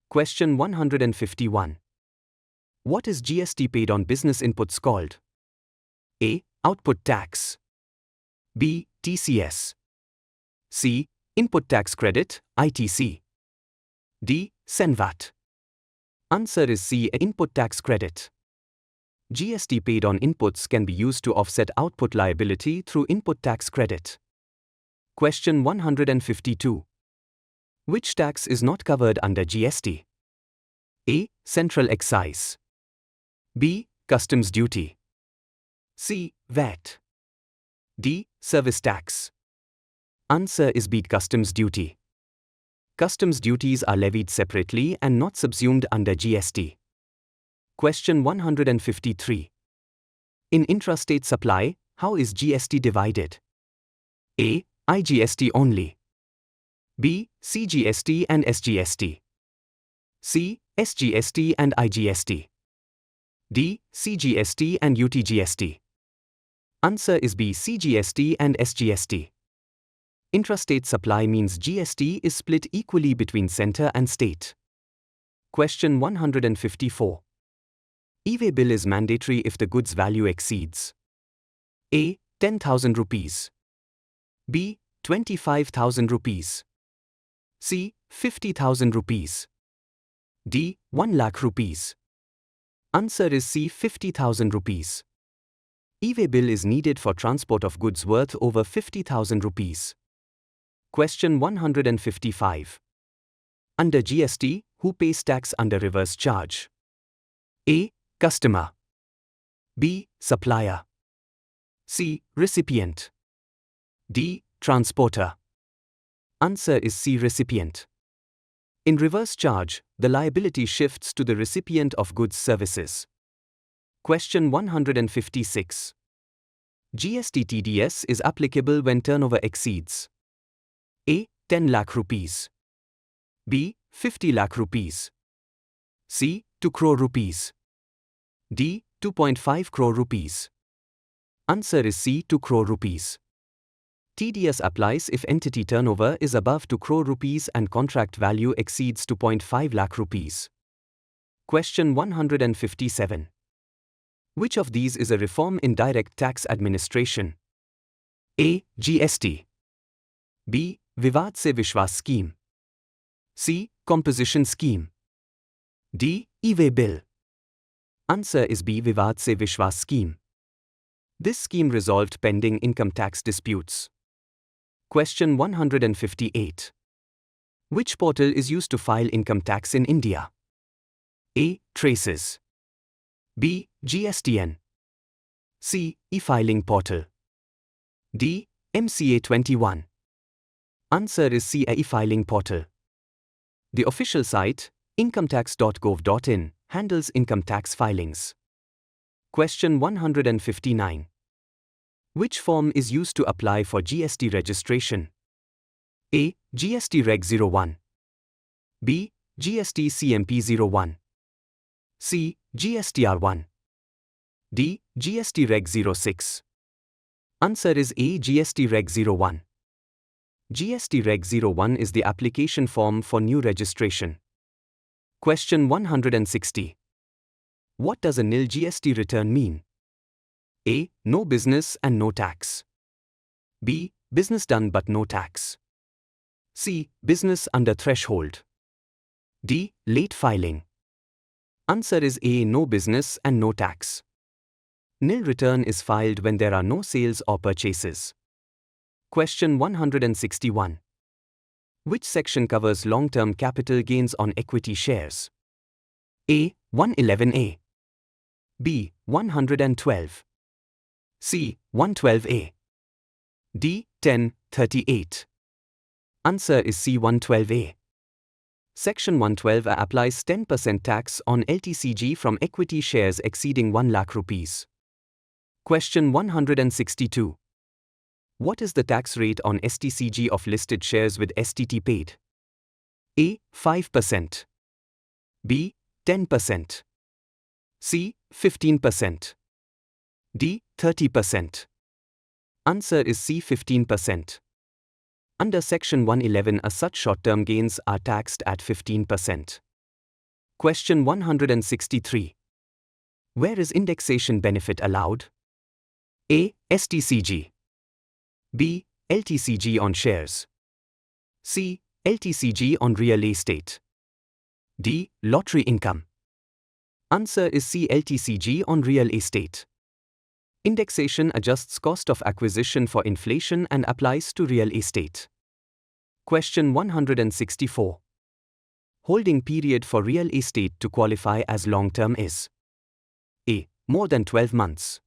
Question 151. What is GST paid on business inputs called? A. Output tax. B. TCS. C. Input tax credit, ITC. D. SENVAT. Answer is C. Input tax credit. GST paid on inputs can be used to offset output liability through input tax credit. Question 152. Which tax is not covered under GST? A. Central excise. B. Customs duty. C. VAT. D. Service tax. Answer is B. Customs duty. Customs duties are levied separately and not subsumed under GST. Question 153. In intrastate supply, how is GST divided? A. IGST only. B. CGST and SGST. C. SGST and IGST. D. CGST and UTGST. Answer is B. CGST and SGST. Intrastate supply means GST is split equally between center and state. Question 154. E-way bill is mandatory if the goods value exceeds A. 10,000 rupees. B. 25,000 rupees. C. 50,000 rupees. D. 1 lakh rupees. Answer is C. 50,000 rupees. E-way bill is needed for transport of goods worth over 50,000 rupees. Question 155. Under GST, who pays tax under reverse charge? A. Customer. B. Supplier. C. Recipient. D. Transporter. Answer is C. Recipient. In reverse charge, the liability shifts to the recipient of goods services. Question 156. GST TDS is applicable when turnover exceeds A. 10 lakh rupees. B. 50 lakh rupees. C. 2 crore rupees. D. 2.5 crore rupees. Answer is C. 2 crore rupees. TDS applies if entity turnover is above 2 crore rupees and contract value exceeds 2.5 lakh rupees. Question 157. Which of these is a reform in direct tax administration? A. GST. B. Vivad se Vishwas scheme. C. Composition scheme. D. E-way bill. Answer is B. Vivad se Vishwas scheme. This scheme resolved pending income tax disputes. Question 158. Which portal is used to file income tax in India? A. Traces. B. GSTN. C. E-filing portal. D. MCA 21. Answer is C. E-filing portal. The official site, incometax.gov.in, handles income tax filings. Question 159. Which form is used to apply for GST registration? A. GST Reg 01. B. GST CMP 01. C. GSTR 1. D. GST Reg 06. Answer is A. GST Reg 01. GST Reg 01 is the application form for new registration. Question 160. What does a nil GST return mean? A. No business and no tax. B. Business done but no tax. C. Business under threshold. D. Late filing. Answer is A. No business and no tax. Nil return is filed when there are no sales or purchases. Question 161. Which section covers long-term capital gains on equity shares? A. 111A. B. 112. C. 112A. D. 1038. Answer is C. 112A. Section 112A applies 10% tax on LTCG from equity shares exceeding 1 lakh rupees. Question 162. What is the tax rate on STCG of listed shares with STT paid? A. 5%. B. 10%. C. 15%. D. 30%. Answer is C. 15%. Under Section 111A, such short-term gains are taxed at 15%. Question 163. Where is indexation benefit allowed? A. STCG. B. LTCG on shares. C. LTCG on real estate. D. Lottery income. Answer is C. LTCG on real estate. Indexation adjusts cost of acquisition for inflation and applies to real estate. Question 164. Holding period for real estate to qualify as long-term is A. More than 12 months.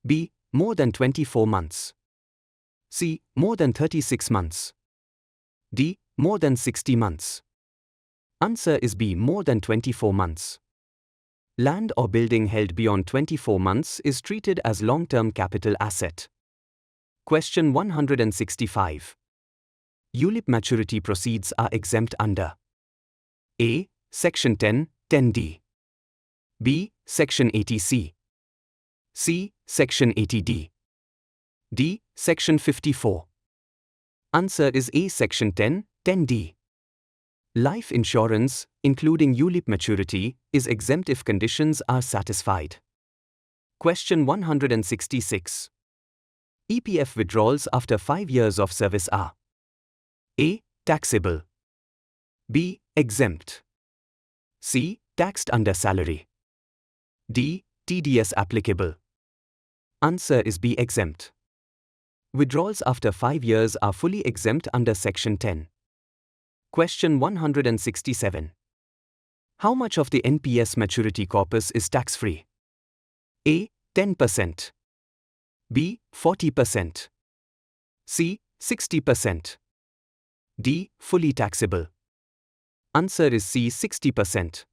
B. More than 24 months. C. More than 36 months. D. More than 60 months. Answer is B. More than 24 months. Land or building held beyond 24 months is treated as long-term capital asset. Question 165. ULIP maturity proceeds are exempt under A. Section 10, 10D. B. Section 80C. C. Section 80D. D. Section 54. Answer is A. Section 10, 10D. Life insurance, including ULIP maturity, is exempt if conditions are satisfied. Question 166. EPF withdrawals after 5 years of service are A. Taxable. B. Exempt. C. Taxed under salary. D. TDS applicable. Answer is B. Exempt. Withdrawals after 5 years are fully exempt under Section 10. Question 167. How much of the NPS maturity corpus is tax-free? A. 10%. B. 40%. C. 60%. D. Fully taxable. Answer is C. 60%.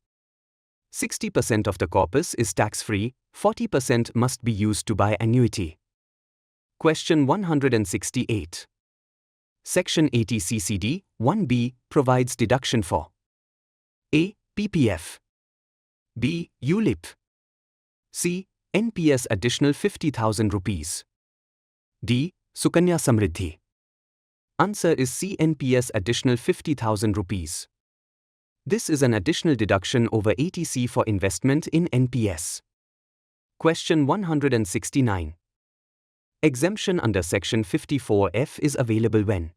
60% of the corpus is tax-free, 40% must be used to buy annuity. Question 168. Section 80 CCD 1B provides deduction for A. PPF. B. ULIP. C. NPS additional 50,000 rupees. D. Sukanya Samriddhi. Answer is C. NPS additional 50,000 rupees. This is an additional deduction over ATC for investment in NPS. Question 169. Exemption under Section 54F is available when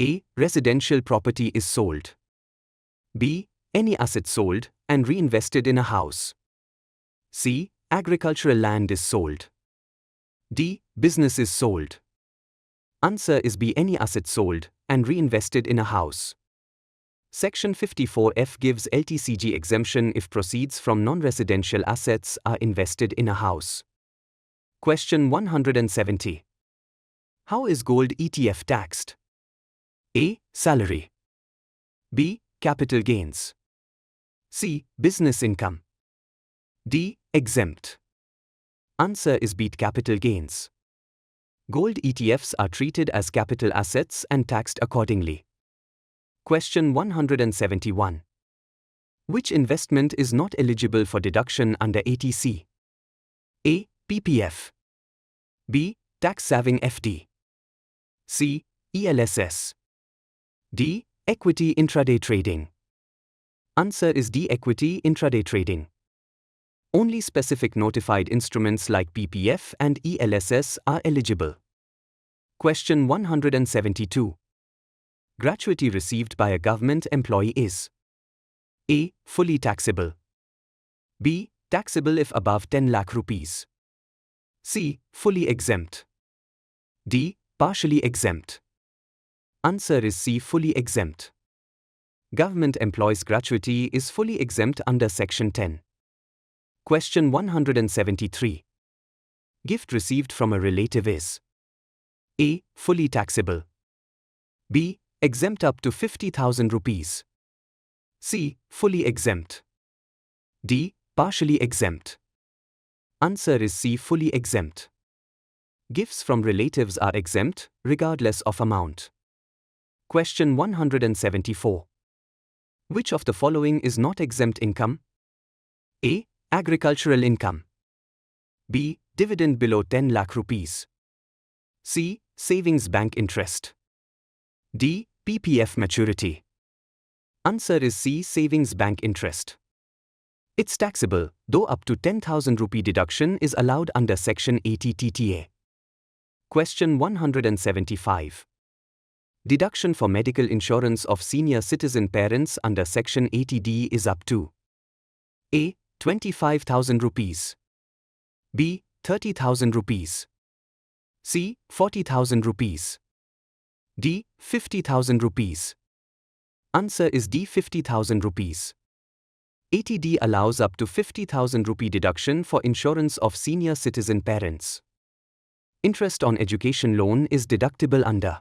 A. Residential property is sold. B. Any asset sold and reinvested in a house. C. Agricultural land is sold. D. Business is sold. Answer is B. Any asset sold and reinvested in a house. Section 54F gives LTCG exemption if proceeds from non-residential assets are invested in a house. Question 170. How is gold ETF taxed? A. Salary. B. Capital gains. C. Business income. D. Exempt. Answer is B. Capital gains. Gold ETFs are treated as capital assets and taxed accordingly. Question 171. Which investment is not eligible for deduction under ATC? A. PPF. B. Tax-saving FD. C. ELSS. D. Equity intraday trading. Answer is D. Equity intraday trading. Only specific notified instruments like PPF and ELSS are eligible. Question 172. Gratuity received by a government employee is A. Fully taxable. B. Taxable if above 10 lakh rupees. C. Fully exempt. D. Partially exempt. Answer is C. Fully exempt. Government employees' gratuity is fully exempt under Section 10. Question 173. Gift received from a relative is A. Fully taxable. B. Exempt up to 50,000 rupees. C. Fully exempt. D. Partially exempt. Answer is C. Fully exempt. Gifts from relatives are exempt, regardless of amount. Question 174. Which of the following is not exempt income? A. Agricultural income. B. Dividend below 10 lakh rupees. C. Savings bank interest. D. PPF maturity. Answer is C. Savings bank interest. It's taxable, though up to 10,000 rupee deduction is allowed under Section 80 DTAA. Question 175. Deduction for medical insurance of senior citizen parents under Section 80D is up to A. 25,000 rupees. B. 30,000 rupees. C. 40,000 rupees. D. 50,000 rupees. Answer is D. 50,000 rupees. 80D allows up to 50,000 rupee deduction for insurance of senior citizen parents. Interest on education loan is deductible under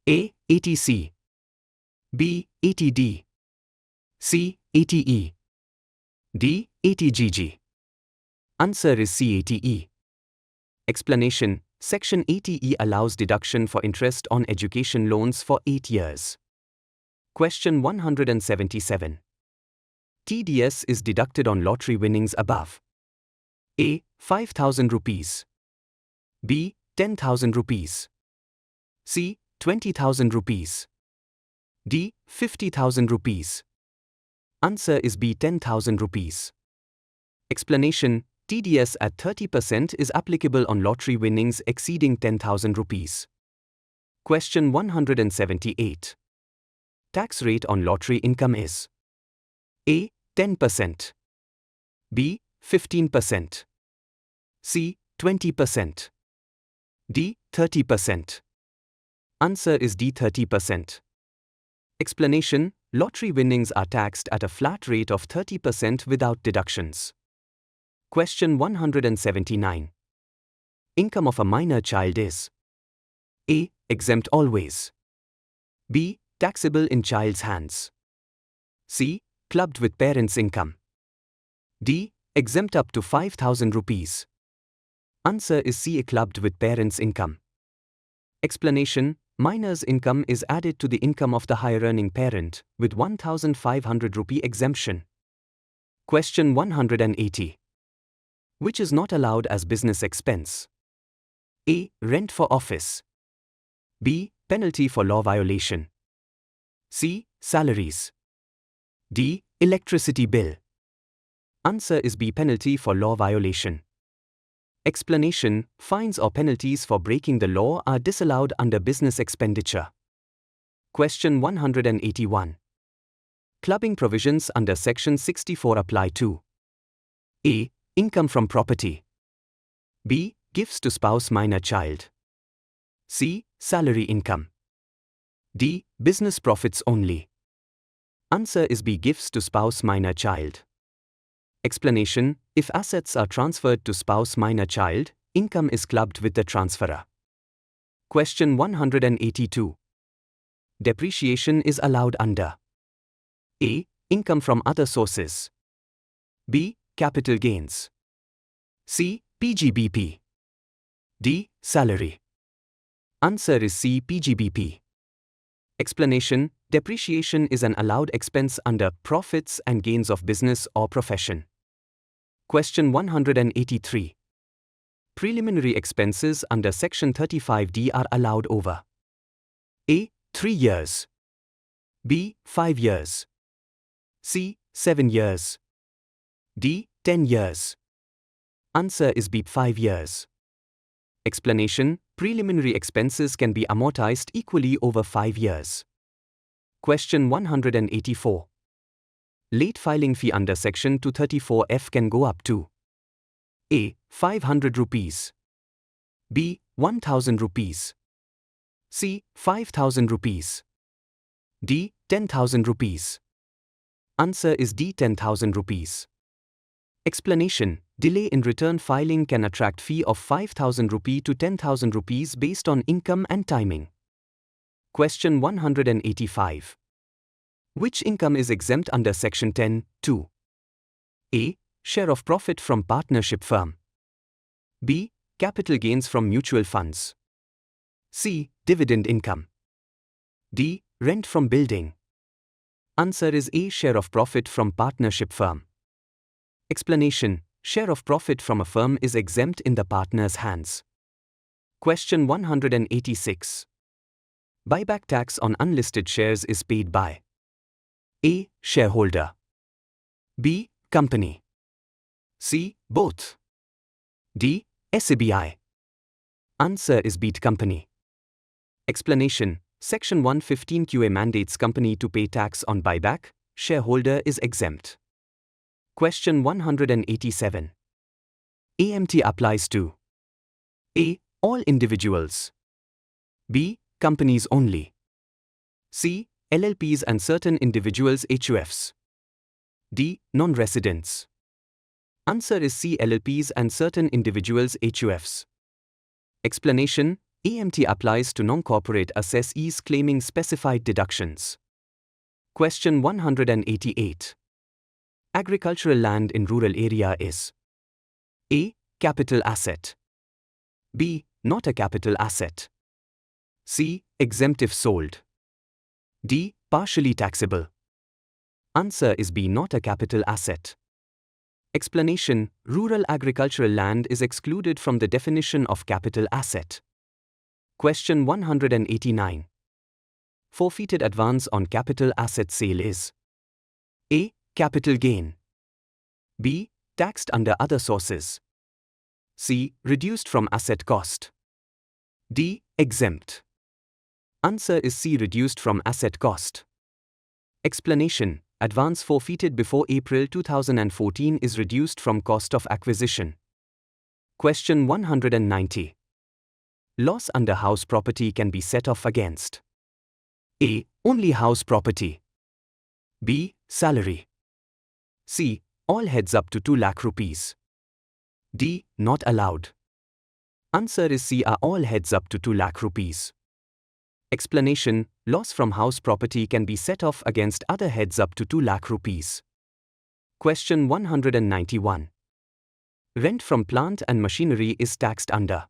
A. 80C. B. 80D. C. 80E. D. 80GG. Answer is C. 80E. Explanation: Section 80E allows deduction for interest on education loans for 8 years. Question 177. TDS is deducted on lottery winnings above. A. 5,000 rupees. B. 10,000 rupees. C. 20,000 rupees. D. 50,000 rupees. Answer is B. 10,000 rupees. Explanation: TDS at 30% is applicable on lottery winnings exceeding 10,000 rupees. Question 178. Tax rate on lottery income is A. 10%. B. 15%. C. 20%. D. 30%. Answer is D. 30%. Explanation: Lottery winnings are taxed at a flat rate of 30% without deductions. Question 179. Income of a minor child is A. Exempt always. B. Taxable in child's hands. C. Clubbed with parents' income. D. Exempt up to 5,000 rupees. Answer is C. Clubbed with parents' income. Explanation: Minor's income is added to the income of the higher-earning parent, with 1,500 rupee exemption. Question 180. Which is not allowed as business expense? A. Rent for office. B. Penalty for law violation. C. Salaries. D. Electricity bill. Answer is B. Penalty for law violation. Explanation: Fines or penalties for breaking the law are disallowed under business expenditure. Question 181. Clubbing provisions under Section 64 apply to A. Income from property. B. Gifts to spouse minor child. C. Salary income. D. Business profits only. Answer is B. Gifts to spouse minor child. Explanation: If assets are transferred to spouse minor child, income is clubbed with the transferor. Question 182. Depreciation is allowed under A. Income from other sources. B. Capital gains. C. PGBP. D. Salary. Answer is C. PGBP. Explanation: Depreciation is an allowed expense under profits and gains of business or profession. Question 183. Preliminary expenses under Section 35D are allowed over A. 3 years. B. 5 years. C. 7 years. D. 10 years. Answer is B. 5 years. Explanation: Preliminary expenses can be amortized equally over 5 years. Question 184. Late filing fee under Section 234F can go up to A. 500 rupees. B. 1,000 rupees. C. 5,000 rupees. D. 10,000 rupees. Answer is D. 10,000 rupees. Explanation: Delay in return filing can attract fee of 5,000 rupee to 10,000 rupees based on income and timing. Question 185. Which income is exempt under Section 10(2)? A. Share of profit from partnership firm. B. Capital gains from mutual funds. C. Dividend income. D. Rent from building. Answer is A. Share of profit from partnership firm. Explanation: Share of profit from a firm is exempt in the partner's hands. Question 186. Buyback tax on unlisted shares is paid by A. Shareholder. B. Company. C. Both. D. SABI. Answer is B. Company. Explanation. Section 115 QA mandates company to pay tax on buyback, shareholder is exempt. Question 187. AMT applies to A. All individuals. B. Companies only. C. LLPs and certain individuals HUFs. D. Non-residents. Answer is C. LLPs and certain individuals HUFs. Explanation. AMT applies to non-corporate assessees claiming specified deductions. Question 188. Agricultural land in rural area is A. Capital asset. B. Not a capital asset. C. Exempt if sold. D. Partially taxable. Answer is B. Not a capital asset. Explanation. Rural agricultural land is excluded from the definition of capital asset. Question 189. Forfeited advance on capital asset sale is A. Capital gain. B. Taxed under other sources. C. Reduced from asset cost. D. Exempt. Answer is C. Reduced from asset cost. Explanation. Advance forfeited before April 2014 is reduced from cost of acquisition. Question 190. Loss under house property can be set off against A. Only house property. B. Salary. C. All heads up to 2 lakh rupees. D. Not allowed. Answer is C. Are all heads up to 2 lakh rupees. Explanation. Loss from house property can be set off against other heads up to 2 lakh rupees. Question 191. Rent from plant and machinery is taxed under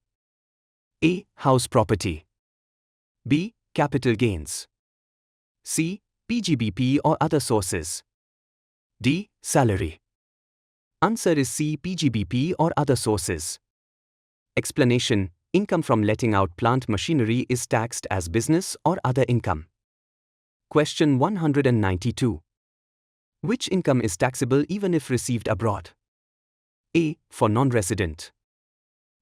A. House property. B. Capital gains. C. PGBP or other sources. D. Salary. Answer is C. PGBP or other sources. Explanation. Income from letting out plant machinery is taxed as business or other income. Question 192. Which income is taxable even if received abroad? A. For non-resident.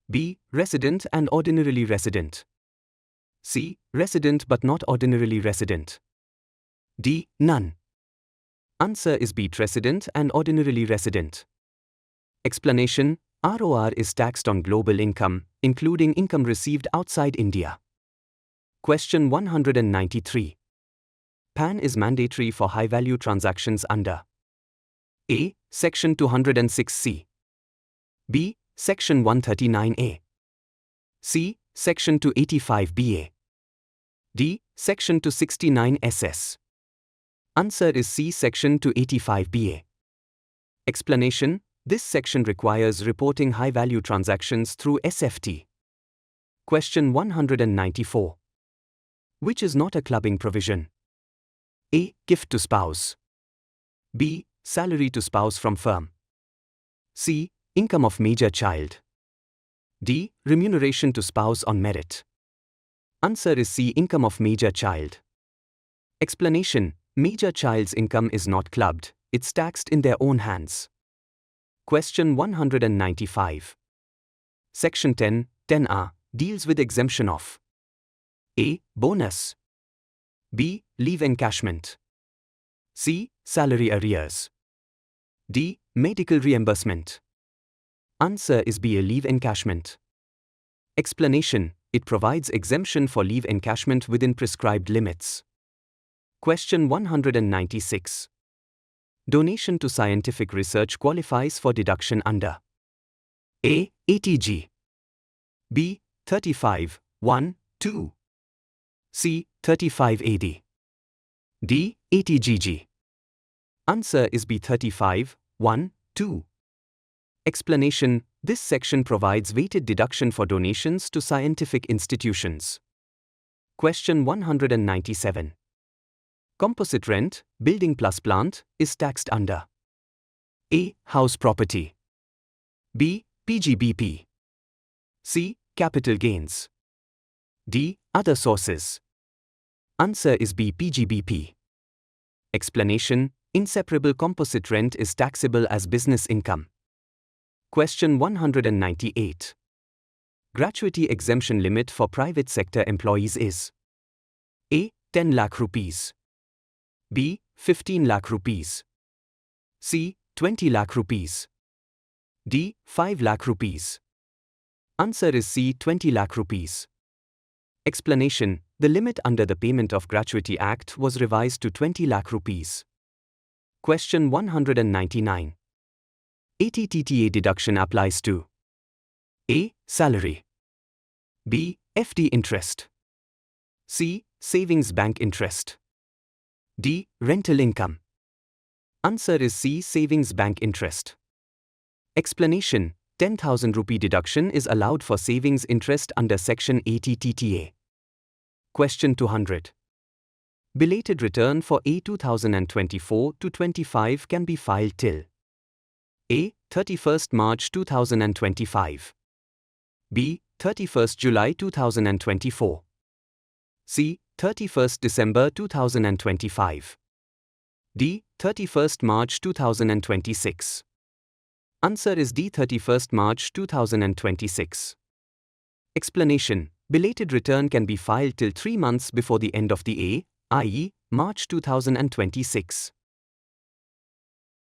B. Resident and ordinarily resident. C. Resident but not ordinarily resident. D. None. Answer is B. Resident and ordinarily resident. Explanation. ROR is taxed on global income, including income received outside India. Question 193. PAN is mandatory for high-value transactions under A. Section 206C. B. Section 139A. C. Section 285BA. D. Section 269SS. Answer is C. Section 285BA. Explanation. This section requires reporting high-value transactions through SFT. Question 194. Which is not a clubbing provision? A. Gift to spouse. B. Salary to spouse from firm. C. Income of major child. D. Remuneration to spouse on merit. Answer is C. Income of major child. Explanation. Major child's income is not clubbed, it's taxed in their own hands. Question 195. Section 10(10)(a) deals with exemption of A. Bonus. B. Leave encashment. C. Salary arrears. D. Medical reimbursement. Answer is B. A leave encashment. Explanation. It provides exemption for leave encashment within prescribed limits. Question 196. Donation to scientific research qualifies for deduction under A. ATG. B. 35(1)(2). C. 35AD. D. ATGG. Answer is B. 35(1)(2). Explanation. This section provides weighted deduction for donations to scientific institutions. Question 197. Composite rent, building plus plant, is taxed under A. House property. B. PGBP. C. Capital gains. D. Other sources. Answer is B. PGBP. Explanation: inseparable composite rent is taxable as business income. Question 198. Gratuity exemption limit for private sector employees is: A. 10 lakh rupees. B. 15 lakh rupees. C. 20 lakh rupees. D. 5 lakh rupees. Answer is C. 20 lakh rupees. Explanation: the limit under the Payment of Gratuity Act was revised to 20 lakh rupees. Question 199. DTAA deduction applies to: A. Salary. B. FD interest. C. Savings bank interest. D. Rental income. Answer is C. Savings bank interest. Explanation: 10,000 rupee deduction is allowed for savings interest under Section 80 DTAA. Question 200. Belated return for A 2024-25 can be filed till: A. 31st March 2025. B. 31st July 2024. C. 31st December 2025. D. 31st March 2026. Answer is D. 31st March 2026. Explanation: belated return can be filed till 3 months before the end of the A, i.e., March 2026.